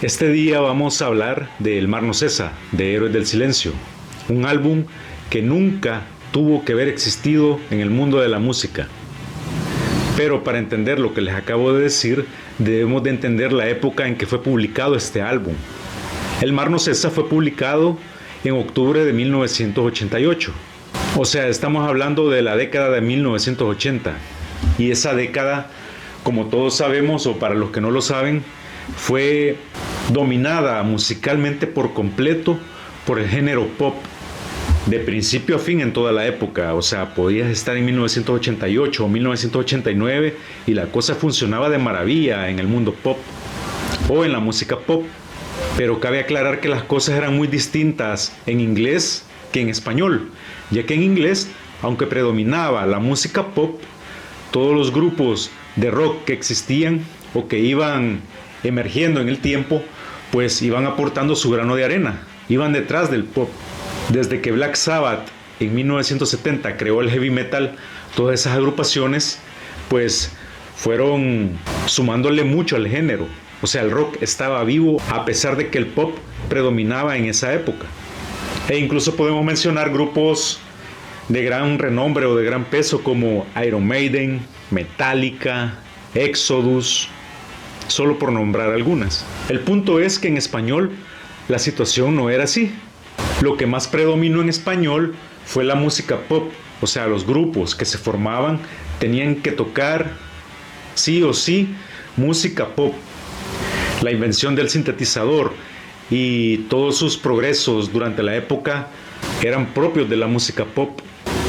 Este día vamos a hablar de El mar no cesa, de Héroes del Silencio, un álbum que nunca tuvo que haber existido en el mundo de la música. Pero para entender lo que les acabo de decir, debemos de entender la época en que fue publicado este álbum. El mar no cesa fue publicado en octubre de 1988. O sea, estamos hablando de la década de 1980. Y esa década, como todos sabemos, o para los que no lo saben, fue dominada musicalmente por completo por el género pop, de principio a fin en toda la época. O sea, podías estar en 1988 o 1989 y la cosa funcionaba de maravilla en el mundo pop o en la música pop. Pero cabe aclarar que las cosas eran muy distintas en inglés que en español, ya que en inglés, aunque predominaba la música pop, todos los grupos de rock que existían o que iban emergiendo en el tiempo, pues iban aportando su grano de arena, iban detrás del pop. Desde que Black Sabbath en 1970 creó el heavy metal, todas esas agrupaciones pues fueron sumándole mucho al género. O sea, el rock estaba vivo a pesar de que el pop predominaba en esa época. E incluso podemos mencionar grupos de gran renombre o de gran peso como Iron Maiden, Metallica, Exodus, solo por nombrar algunas. El punto es que en español la situación no era así. Lo que más predominó en español fue la música pop. O sea, los grupos que se formaban tenían que tocar sí o sí música pop. La invención del sintetizador y todos sus progresos durante la época eran propios de la música pop.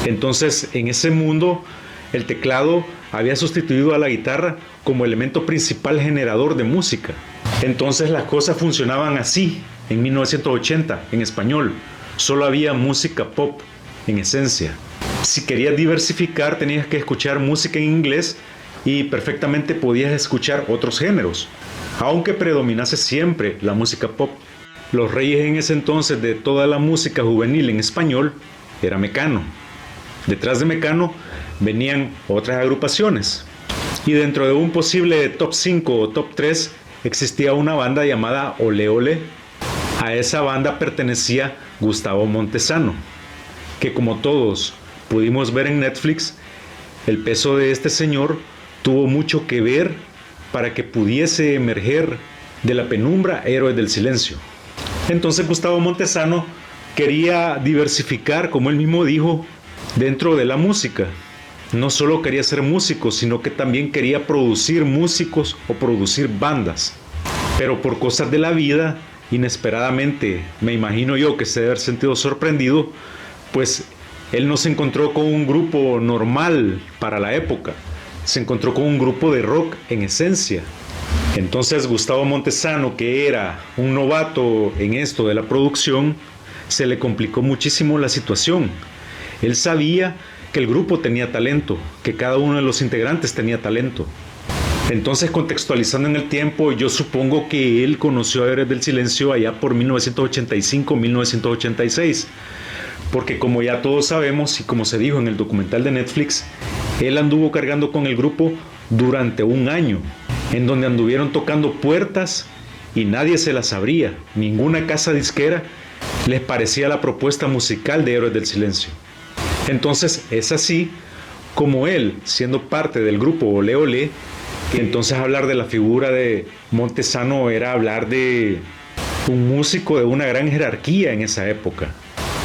Entonces, en ese mundo, el teclado había sustituido a la guitarra como elemento principal generador de música. Entonces las cosas funcionaban así en 1980 en español. Solo había música pop en esencia. Si querías diversificar, tenías que escuchar música en inglés y perfectamente podías escuchar otros géneros, aunque predominase siempre la música pop. Los reyes en ese entonces de toda la música juvenil en español era Mecano. Detrás de Mecano venían otras agrupaciones. Y dentro de un posible top 5 o top 3 existía una banda llamada Olé Olé. A esa banda pertenecía Gustavo Montesano, que como todos pudimos ver en Netflix, el peso de este señor tuvo mucho que ver para que pudiese emerger de la penumbra Héroes del Silencio. Entonces Gustavo Montesano quería diversificar, como él mismo dijo, dentro de la música. No solo quería ser músico, sino que también quería producir músicos o producir bandas. Pero por cosas de la vida, inesperadamente, me imagino yo que se debe haber sentido sorprendido, pues él no se encontró con un grupo normal para la época, se encontró con un grupo de rock en esencia. Entonces Gustavo Montesano, que era un novato en esto de la producción, se le complicó muchísimo la situación. Él sabía que el grupo tenía talento, que cada uno de los integrantes tenía talento. Entonces, contextualizando en el tiempo, yo supongo que él conoció a Héroes del Silencio allá por 1985-1986, porque como ya todos sabemos y como se dijo en el documental de Netflix, él anduvo cargando con el grupo durante un año, en donde anduvieron tocando puertas y nadie se las abría, ninguna casa disquera les parecía la propuesta musical de Héroes del Silencio. Entonces es así como él, siendo parte del grupo Olé Olé, entonces hablar de la figura de Montesano era hablar de un músico de una gran jerarquía en esa época.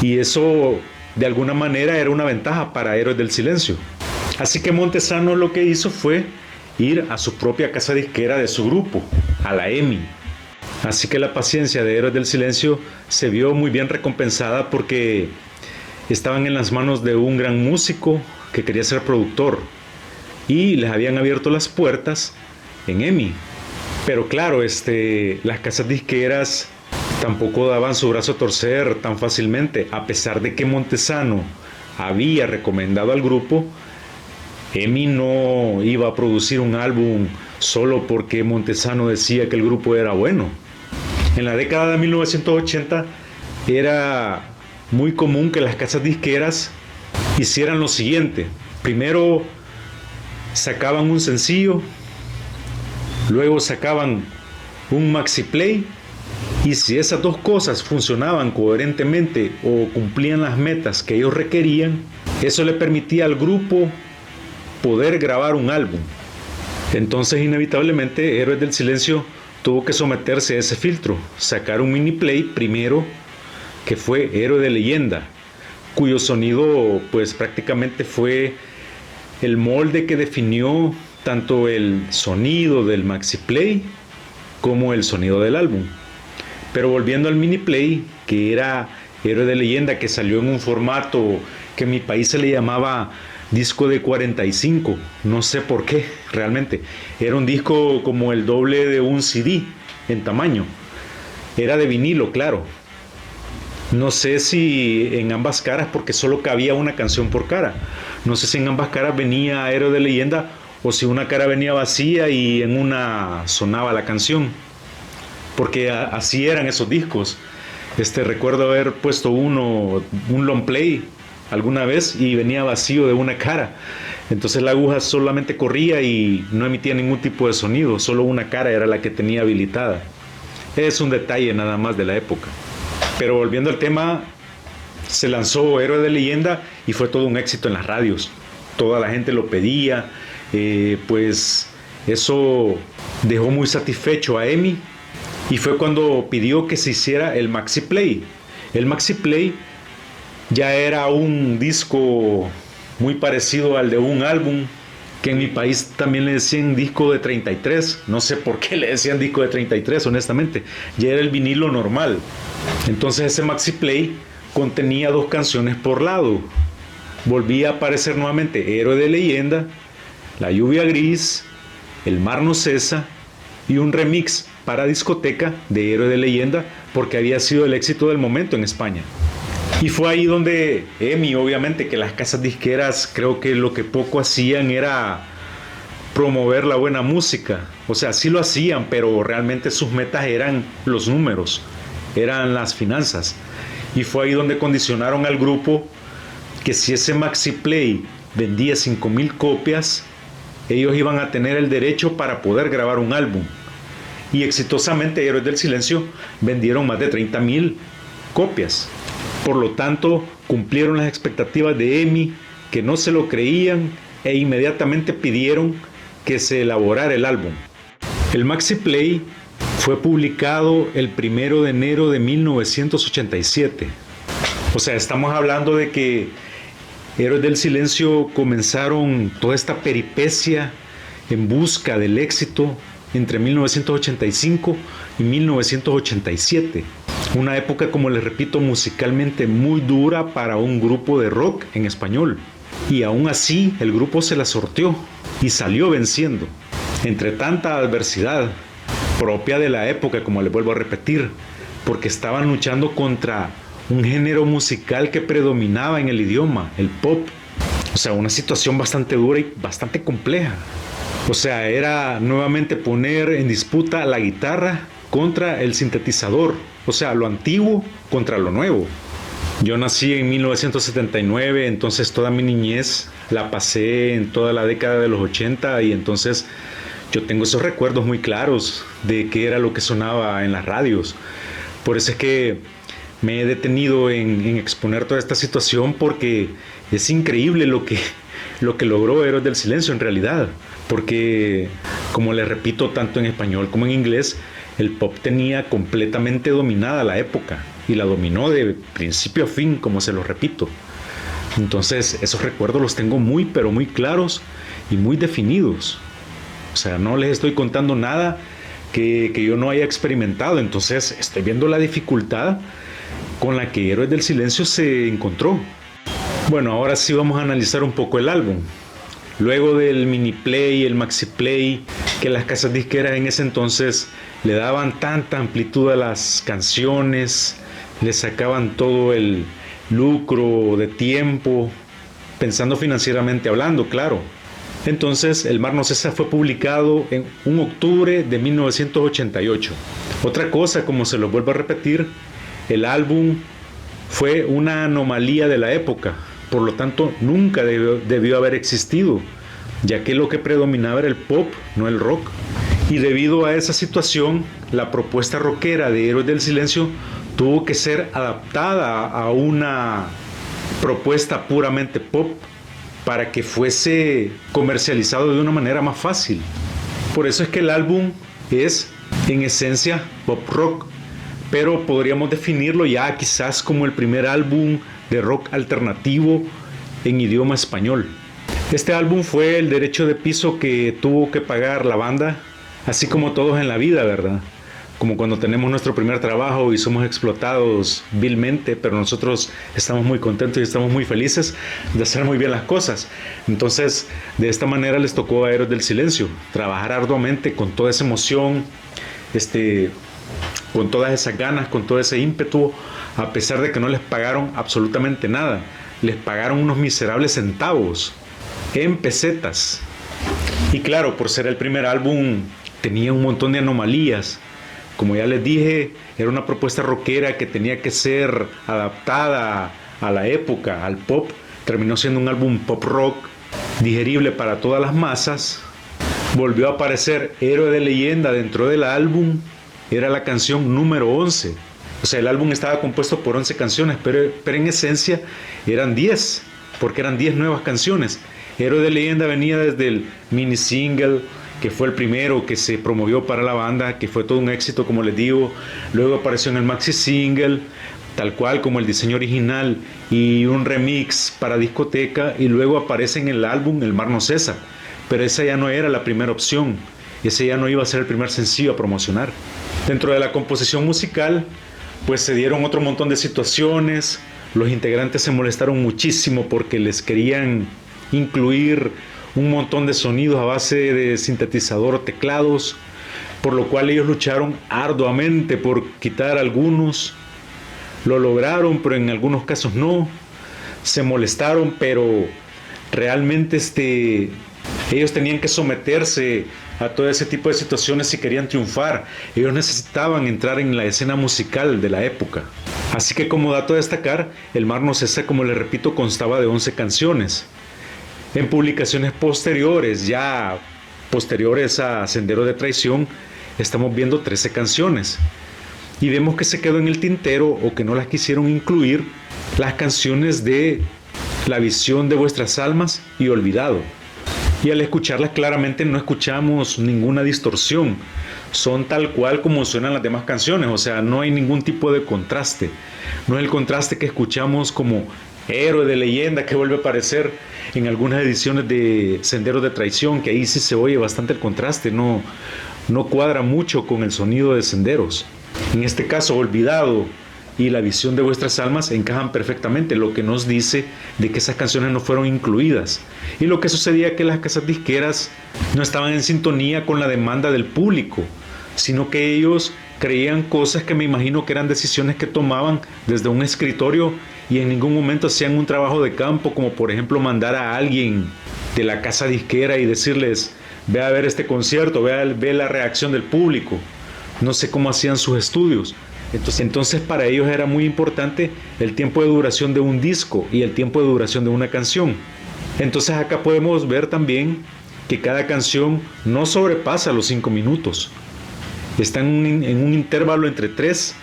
Y eso de alguna manera era una ventaja para Héroes del Silencio. Así que Montesano lo que hizo fue ir a su propia casa disquera de su grupo, a la EMI. Así que la paciencia de Héroes del Silencio se vio muy bien recompensada porque estaban en las manos de un gran músico que quería ser productor y les habían abierto las puertas en EMI. Pero claro, las casas disqueras tampoco daban su brazo a torcer tan fácilmente. A pesar de que Montesano había recomendado al grupo, EMI no iba a producir un álbum solo porque Montesano decía que el grupo era bueno. En la década de 1980 era muy común que las casas disqueras hicieran lo siguiente. Primero sacaban un sencillo, luego sacaban un maxi play Y si esas dos cosas funcionaban coherentemente o cumplían las metas que ellos requerían, eso le permitía al grupo poder grabar un álbum. Entonces, inevitablemente, Héroes del Silencio tuvo que someterse a ese filtro, sacar un mini play primero, que fue Héroe de Leyenda, cuyo sonido pues prácticamente fue el molde que definió tanto el sonido del maxi play como el sonido del álbum. Pero volviendo al mini play, que era Héroe de Leyenda, que salió en un formato que en mi país se le llamaba disco de 45, no sé por qué realmente. Era un disco como el doble de un CD en tamaño. Era de vinilo, claro. No sé si en ambas caras, porque solo cabía una canción por cara. No sé si en ambas caras venía Héroe de Leyenda o si una cara venía vacía y en una sonaba la canción. Porque así eran esos discos. Recuerdo haber puesto un long play alguna vez y venía vacío de una cara. Entonces la aguja solamente corría y no emitía ningún tipo de sonido, solo una cara era la que tenía habilitada. Es un detalle nada más de la época. Pero volviendo al tema, se lanzó Héroe de Leyenda y fue todo un éxito en las radios. Toda la gente lo pedía, pues eso dejó muy satisfecho a EMI y fue cuando pidió que se hiciera el Maxi Play. El Maxi Play ya era un disco muy parecido al de un álbum, que en mi país también le decían disco de 33, no sé por qué le decían disco de 33, honestamente, ya era el vinilo normal. Entonces ese Maxi Play contenía 2 canciones por lado. Volvía a aparecer nuevamente Héroe de Leyenda, La Lluvia Gris, El Mar No Cesa y un remix para discoteca de Héroe de Leyenda, porque había sido el éxito del momento en España. Y fue ahí donde EMI, obviamente, que las casas disqueras creo que lo que poco hacían era promover la buena música. O sea, sí lo hacían, pero realmente sus metas eran los números, eran las finanzas. Y fue ahí donde condicionaron al grupo que si ese Maxi Play vendía 5,000 copias, ellos iban a tener el derecho para poder grabar un álbum. Y exitosamente Héroes del Silencio vendieron más de 30,000 copias. Por lo tanto, cumplieron las expectativas de EMI, que no se lo creían e inmediatamente pidieron que se elaborara el álbum. El Maxi Play fue publicado el 1 de enero de 1987. O sea, estamos hablando de que Héroes del Silencio comenzaron toda esta peripecia en busca del éxito entre 1985 y 1987. Una época, como les repito, musicalmente muy dura para un grupo de rock en español. Y aún así el grupo se la sorteó y salió venciendo. Entre tanta adversidad propia de la época, como les vuelvo a repetir, porque estaban luchando contra un género musical que predominaba en el idioma, el pop. O sea, una situación bastante dura y bastante compleja. O sea, era nuevamente poner en disputa la guitarra contra el sintetizador. O sea, lo antiguo contra lo nuevo. Yo nací en 1979, entonces toda mi niñez la pasé en toda la década de los 80 y entonces yo tengo esos recuerdos muy claros de qué era lo que sonaba en las radios. Por eso es que me he detenido en exponer toda esta situación, porque es increíble lo que logró Héroes del Silencio en realidad. Porque, como les repito, tanto en español como en inglés, el pop tenía completamente dominada la época y la dominó de principio a fin, como se los repito. Entonces esos recuerdos los tengo muy pero muy claros y muy definidos. O sea, no les estoy contando nada que yo no haya experimentado. Entonces estoy viendo la dificultad con la que Héroes del Silencio se encontró. Bueno, ahora sí vamos a analizar un poco el álbum. Luego del mini play, el maxi play, que las casas disqueras en ese entonces le daban tanta amplitud a las canciones, le sacaban todo el lucro de tiempo, pensando financieramente hablando, claro. Entonces, El Mar No Cesa fue publicado en un octubre de 1988. Otra cosa, como se lo vuelvo a repetir, el álbum fue una anomalía de la época. Por lo tanto, nunca debió haber existido, ya que lo que predominaba era el pop, no el rock. Y debido a esa situación, la propuesta rockera de Héroes del Silencio tuvo que ser adaptada a una propuesta puramente pop para que fuese comercializado de una manera más fácil. Por eso es que el álbum es en esencia pop rock, pero podríamos definirlo ya quizás como el primer álbum de rock alternativo en idioma español. Este álbum fue el derecho de piso que tuvo que pagar la banda, así como todos en la vida, ¿verdad? Como cuando tenemos nuestro primer trabajo y somos explotados vilmente, pero nosotros estamos muy contentos y estamos muy felices de hacer muy bien las cosas. Entonces, de esta manera les tocó a Héroes del Silencio trabajar arduamente con toda esa emoción, con todas esas ganas, con todo ese ímpetu, a pesar de que no les pagaron absolutamente nada. Les pagaron unos miserables centavos en pesetas. Y claro, por ser el primer álbum, tenía un montón de anomalías. Como ya les dije, era una propuesta rockera que tenía que ser adaptada a la época, al pop. Terminó siendo un álbum pop rock digerible para todas las masas. Volvió a aparecer Héroe de Leyenda dentro del álbum. Era la canción número 11. O sea, el álbum estaba compuesto por 11 canciones, pero en esencia eran 10, porque eran 10 nuevas canciones. Héroe de Leyenda venía desde el mini single, que fue el primero que se promovió para la banda, que fue todo un éxito, como les digo. Luego apareció en el maxi single, tal cual como el diseño original, y un remix para discoteca, y luego aparece en el álbum El Mar No Cesa. Pero esa ya no era la primera opción, ese ya no iba a ser el primer sencillo a promocionar. Dentro de la composición musical, pues se dieron otro montón de situaciones. Los integrantes se molestaron muchísimo porque les querían incluir un montón de sonidos a base de sintetizador o teclados, por lo cual ellos lucharon arduamente por quitar algunos. Lo lograron, pero en algunos casos no. Se molestaron, pero realmente ellos tenían que someterse a todo ese tipo de situaciones si querían triunfar. Ellos necesitaban entrar en la escena musical de la época. Así que, como dato a destacar, El Mar No Cesa, como les repito, constaba de 11 canciones. En publicaciones posteriores, ya posteriores a Sendero de Traición, estamos viendo 13 canciones. Y vemos que se quedó en el tintero, o que no las quisieron incluir, las canciones de La Visión de Vuestras Almas y Olvidado. Y al escucharlas claramente no escuchamos ninguna distorsión. Son tal cual como suenan las demás canciones, o sea, no hay ningún tipo de contraste. No es el contraste que escuchamos como Héroe de Leyenda, que vuelve a aparecer en algunas ediciones de Sendero de Traición, que ahí sí se oye bastante el contraste, no cuadra mucho con el sonido de Senderos. En este caso, Olvidado y La Visión de Vuestras Almas encajan perfectamente, lo que nos dice de que esas canciones no fueron incluidas. Y lo que sucedía es que las casas disqueras no estaban en sintonía con la demanda del público, sino que ellos creían cosas que me imagino que eran decisiones que tomaban desde un escritorio y en ningún momento hacían un trabajo de campo, como por ejemplo mandar a alguien de la casa disquera y decirles: ve a ver este concierto, ve la reacción del público. No sé cómo hacían sus estudios. Entonces para ellos era muy importante el tiempo de duración de un disco y el tiempo de duración de una canción. Entonces acá podemos ver también que cada canción no sobrepasa los 5 minutos. Está en un intervalo entre 3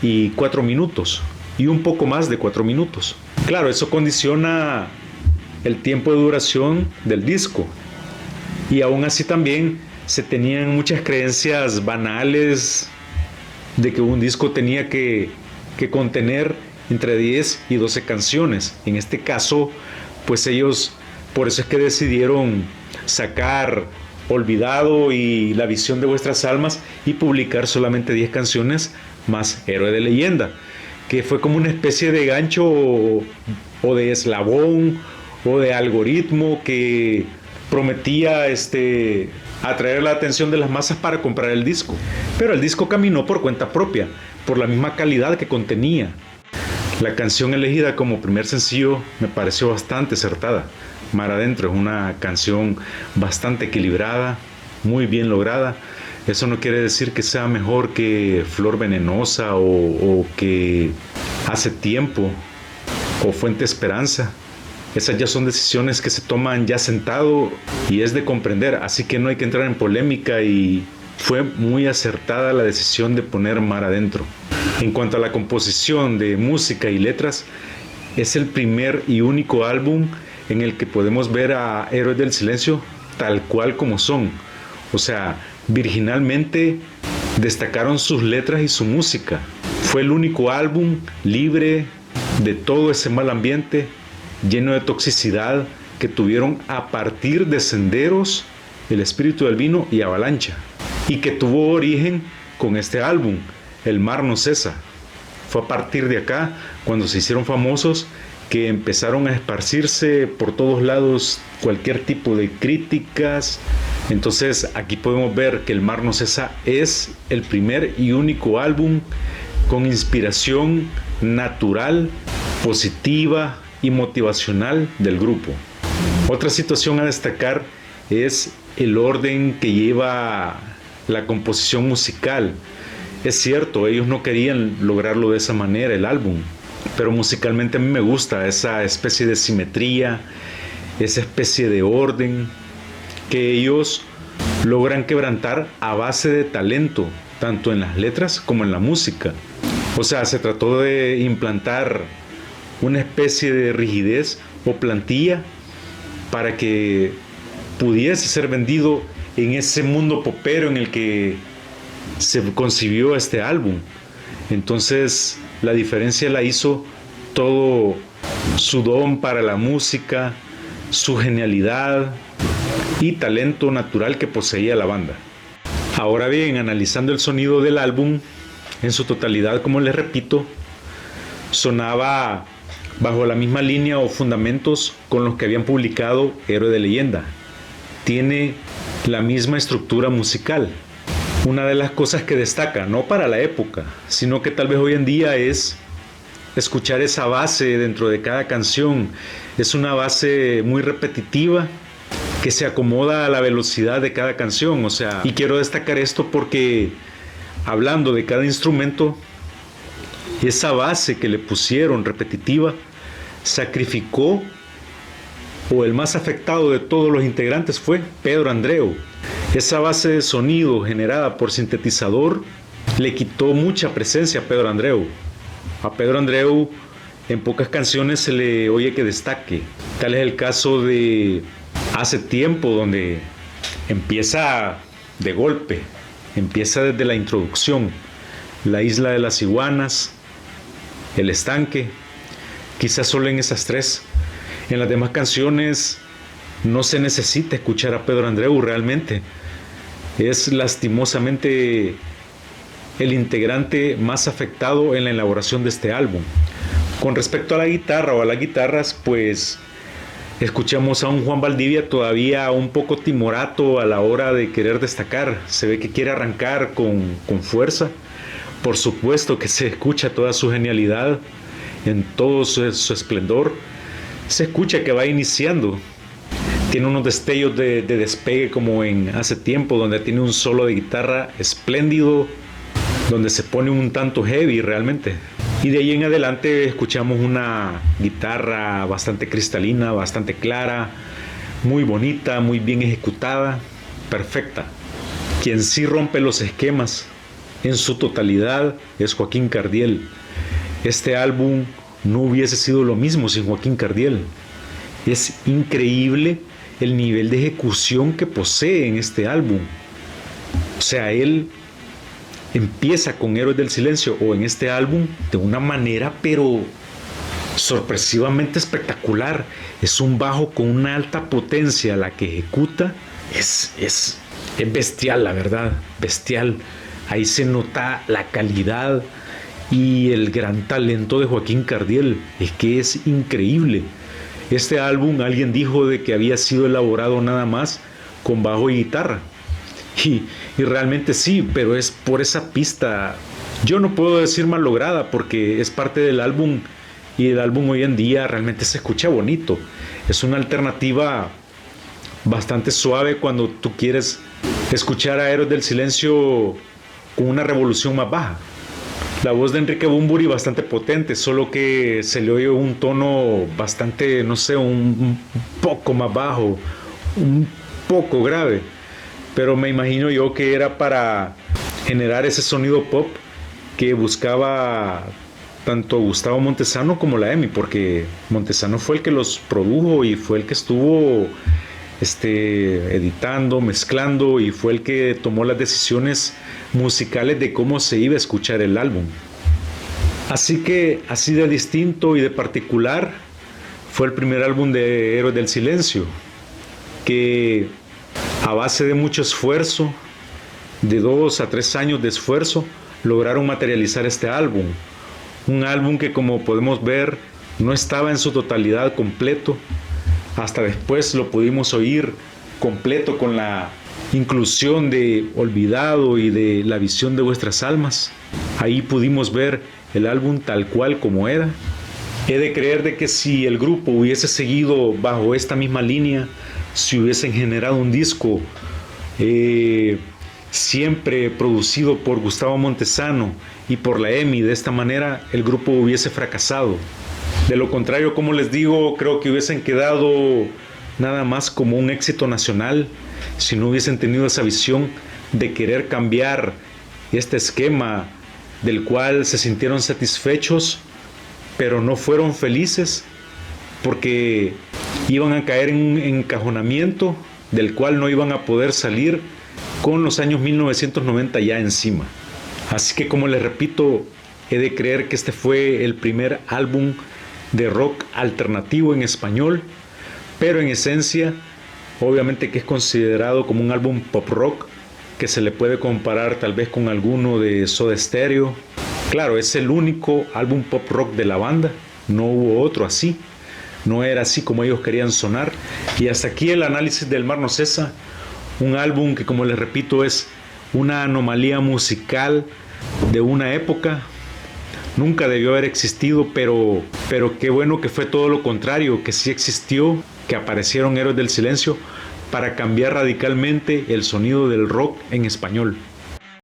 y 4 minutos y un poco más de 4 minutos. Claro, eso condiciona el tiempo de duración del disco. Y aún así también se tenían muchas creencias banales de que un disco tenía que contener entre 10 y 12 canciones. En este caso, pues ellos, por eso es que decidieron sacar Olvidado y La Visión de Vuestras Almas y publicar solamente 10 canciones más Héroe de Leyenda, que fue como una especie de gancho o de eslabón o de algoritmo que prometía atraer la atención de las masas para comprar el disco. Pero el disco caminó por cuenta propia, por la misma calidad que contenía. La canción elegida como primer sencillo me pareció bastante acertada. Mar Adentro es una canción bastante equilibrada, muy bien lograda. Eso no quiere decir que sea mejor que Flor Venenosa o que Hace Tiempo o Fuente Esperanza. Esas ya son decisiones que se toman ya sentado y es de comprender, así que no hay que entrar en polémica y fue muy acertada la decisión de poner mar adentro. En cuanto a la composición de música y letras, es el primer y único álbum en el que podemos ver a Héroes del Silencio tal cual como son. O sea, virginalmente destacaron sus letras y su música. Fue el único álbum libre de todo ese mal ambiente, lleno de toxicidad que tuvieron a partir de Senderos, El Espíritu del Vino y Avalancha, y que tuvo origen con este álbum, El Mar No Cesa. Fue a partir de acá, cuando se hicieron famosos, que empezaron a esparcirse por todos lados cualquier tipo de críticas. Entonces aquí podemos ver que El Mar No Cesa es el primer y único álbum con inspiración natural, positiva y motivacional del grupo. Otra situación a destacar es el orden que lleva la composición musical. Es cierto, ellos no querían lograrlo de esa manera, el álbum, pero musicalmente a mí me gusta esa especie de simetría, esa especie de orden que ellos logran quebrantar a base de talento, tanto en las letras como en la música. O sea, se trató de implantar una especie de rigidez o plantilla para que pudiese ser vendido en ese mundo popero en el que se concibió este álbum. Entonces la diferencia la hizo todo su don para la música, su genialidad y talento natural que poseía la banda. Ahora bien, analizando el sonido del álbum en su totalidad, como les repito, sonaba bajo la misma línea o fundamentos con los que habían publicado Héroe de Leyenda. Tiene la misma estructura musical. Una de las cosas que destaca, no para la época, sino que tal vez hoy en día, es escuchar esa base dentro de cada canción. Es una base muy repetitiva que se acomoda a la velocidad de cada canción. O sea, y quiero destacar esto porque hablando de cada instrumento, esa base que le pusieron repetitiva sacrificó, o el más afectado de todos los integrantes fue Pedro Andreu. Esa base de sonido generada por sintetizador le quitó mucha presencia a Pedro Andreu. A Pedro Andreu en pocas canciones se le oye que destaque. Tal es el caso de Hace Tiempo, donde empieza de golpe, empieza desde la introducción, La Isla de las Iguanas, El Estanque, quizás solo en esas tres. En las demás canciones no se necesita escuchar a Pedro Andreu realmente. Es lastimosamente el integrante más afectado en la elaboración de este álbum. Con respecto a la guitarra o a las guitarras, pues escuchamos a un Juan Valdivia todavía un poco timorato a la hora de querer destacar. Se ve que quiere arrancar con fuerza. Por supuesto que se escucha toda su genialidad en todo su esplendor. Se escucha que va iniciando. Tiene unos destellos de despegue como en Hace Tiempo, donde tiene un solo de guitarra espléndido, donde se pone un tanto heavy realmente. Y de ahí en adelante escuchamos una guitarra bastante cristalina, bastante clara, muy bonita, muy bien ejecutada, perfecta. Quien sí rompe los esquemas en su totalidad es Joaquín Cardiel. Este álbum no hubiese sido lo mismo sin Joaquín Cardiel. Es increíble el nivel de ejecución que posee en este álbum. O sea, él empieza con Héroes del Silencio o en este álbum de una manera pero sorpresivamente espectacular. Es un bajo con una alta potencia, la que ejecuta es bestial, la verdad, bestial. Ahí se nota la calidad y el gran talento de Joaquín Cardiel. Es que es increíble. Este álbum, alguien dijo de que había sido elaborado nada más con bajo y guitarra. Y realmente sí, pero es por esa pista. Yo no puedo decir mal lograda porque es parte del álbum y el álbum hoy en día realmente se escucha bonito. Es una alternativa bastante suave cuando tú quieres escuchar a Héroes del Silencio con una revolución más baja. La voz de Enrique Bunbury bastante potente, solo que se le oye un tono bastante, no sé, un poco más bajo, un poco grave. pero me imagino yo que era para generar ese sonido pop que buscaba tanto Gustavo Montesano como la EMI, porque Montesano fue el que los produjo y fue el que estuvo editando, mezclando, y fue el que tomó las decisiones musicales de cómo se iba a escuchar el álbum. Así que así de distinto y de particular fue el primer álbum de Héroes del Silencio, que a base de mucho esfuerzo, de 2 a 3 años de esfuerzo, lograron materializar este álbum. Un álbum que, como podemos ver, no estaba en su totalidad completo. Hasta después lo pudimos oír completo con la inclusión de Olvidado y de La visión de vuestras almas. Ahí pudimos ver el álbum tal cual como era. He de creer de que si el grupo hubiese seguido bajo esta misma línea, si hubiesen generado un disco siempre producido por Gustavo Montesano y por la EMI, de esta manera el grupo hubiese fracasado. De lo contrario, como les digo, creo que hubiesen quedado nada más como un éxito nacional si no hubiesen tenido esa visión de querer cambiar este esquema del cual se sintieron satisfechos, pero no fueron felices porque iban a caer en un encajonamiento del cual no iban a poder salir con los años 1990 ya encima. Así que, como les repito, he de creer que este fue el primer álbum de rock alternativo en español, pero en esencia, obviamente que es considerado como un álbum pop rock, que se le puede comparar tal vez con alguno de Soda Stereo. Claro, es el único álbum pop rock de la banda, no hubo otro así, no era así como ellos querían sonar. Y hasta aquí el análisis del Mar No Cesa, un álbum que, como les repito, es una anomalía musical de una época. Nunca debió haber existido, pero qué bueno que fue todo lo contrario, que sí existió, que aparecieron Héroes del Silencio para cambiar radicalmente el sonido del rock en español.